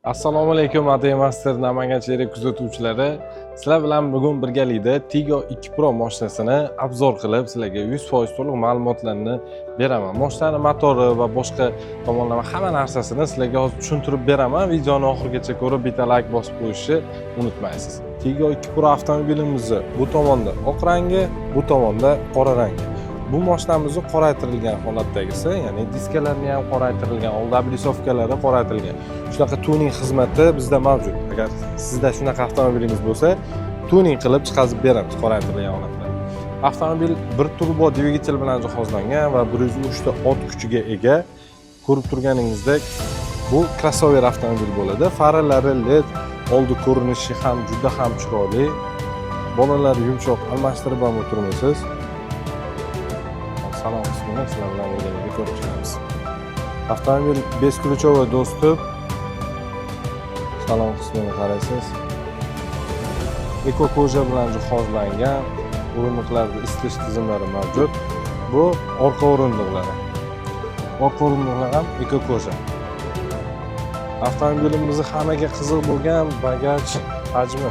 Assalomu alaykum Master Namangan Cherek kuzatuvchilari. Sizlar bilan bugun birgalikda Tiggo 2 Pro mashinasini obzor qilib, sizlarga 100% to'liq ma'lumotlarni beraman. Mashinaning motori va boshqa tomonlama hamma narsasini sizlarga hozir tushuntirib beraman. Videoni oxirigacha ko'rib, bitta like bosib qo'yishni unutmaysiz. Tiggo 2 Pro avtomobilimizni bu tomonda oq rangi, bu tomonda qora rangi. Bu mashinamizni qoraytirilgan holatdagisi, ya'ni diskalarni ham qoraytirilgan, old blisovkalari qoraytirilgan. Shunaqa tuning xizmati bizda mavjud. Agar sizda shunaqa avtomobilingiz bo'lsa, tuning qilib chiqazib beramiz qoraytirilgan holatda. Avtomobil bir turbo dvigatel bilan jihozlangan va 103 ta ot kuchiga ega. Ko'rib turganingizdek, bu crossover avtomobil bo'ladi. Faralari LED, oldi ko'rinishi ham juda ham chiroyli. Bolalar yumshoq almashtirib ham o'tirmaysiz. Salon qismini sizlar bilan birgalikda ko'rib chiqamiz. Avtomobil beskluchovoy dostуп. Salon qismini qaraysiz. Eko koja bilan jihozlangan, o'rindiqlarda isitish tizimlari mavjud. Bu orqa o'rindiqlari. Orqa o'rindiqlar ham eko koja. Avtomobilimizni hammaga qiziq bo'lgan bagaj hajmi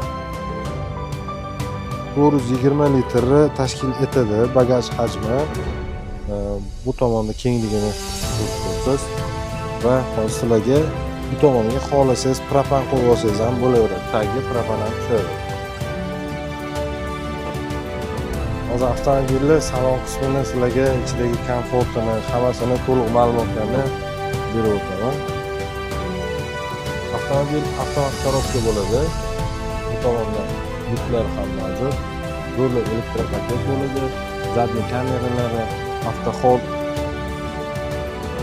420 litrni tashkil etadi bagaj hajmi. Bu tomonda kengligini ko'rasiz va hozir sizlarga bu tomonga xohlasangiz propan qo'yib olsangiz ham bo'laveradi. Tagiga propan ham tushadi. Hozir avtomobilning salon qismini sizlarga ichidagi komfortini, hammasini to'liq ma'lumotlarni berib o'taman. Avtomobil avtomat korobka bo'ladi. Bu tomonda butlar ham mavjud. Ruli elektropaket bo'ladi. Zadniy kameralari, avtoxod,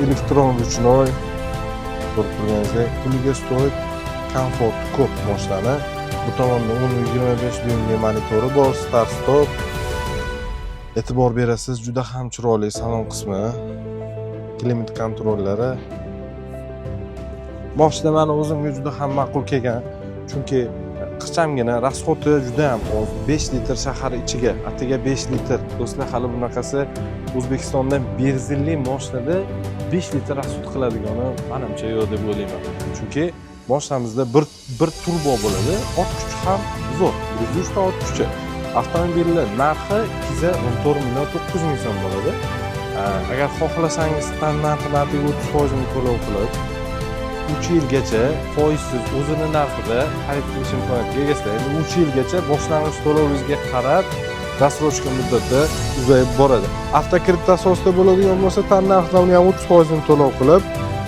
elektron ruchnoy, ko'rib turganingizdek, puliga stoyib, komfort ko'p mashinani. Bu tomonda 10-25 dyuymli monitori bor, start stop. E'tibor berasiz, juda ham chiroyli salon qismi. Klimat kontrollari. Mashina meni o'zimga juda ham ma'qul kelgan, chunki qichqamgina, rasxoti juda ham oz. 5 litr shahar ichiga, atiga 5 litr. Do'stlar, hali bunaqasi O'zbekistonda benzinli mashinada 5 litr rasxot qiladigani menimcha yo'q deb o'ylayman. Chunki mashinamizda bir turbo bo'ladi, ot kuchi ham zo'r, 103 ta ot kuchi. Avtomobilning narxi 214 million 900 ming so'm bo'ladi. Agar xohlasangiz standart narxiga 30% to'lov qilib 3 yilgacha foizsiz o'zini narxida xarid qilish imkoniyatiga egasizlar. 3 yilgacha boshlang'ich to'lovingizga qarab rassrochka muddati uzayib boradi. Avtokredit asosida bo'ladigan bo'lsa, tannarxdan uni ham 30% to'lov qilib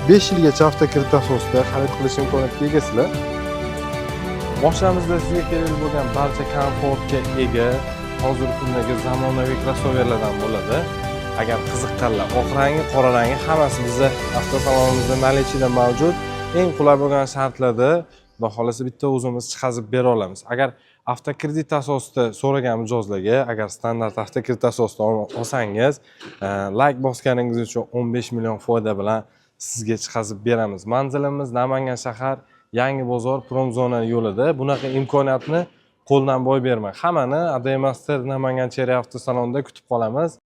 5 yilgacha avtokredit asosida xarid qilish imkoniyatiga egasizlar. Mashinamizda sizga kerak bo'lgan barcha komfortga ega, hozirgi kundagi zamonaviy crossoverlardan bo'ladi. Agar qiziqqanlar, oq rangi, qora rangi hammasi bizda avtosalonimizda наличиеda mavjud. Eng qulay bo'lgan shartlarda xudo xolasa bitta o'zimiz chiqazib bera olamiz. Agar avtokredit asosida so'ragan mijozlarga, agar standart avtokredit asosida olsangiz, like bosganingiz uchun 15 million foyda bilan sizga chiqazib beramiz. Manzilimiz Namangan shahar, Yangi bozor, Promzona yo'lida. Bunaqa imkoniyatni qo'ldan boy bermang. Hammani Master Namangan Cherek avtosalonida kutib qolamiz.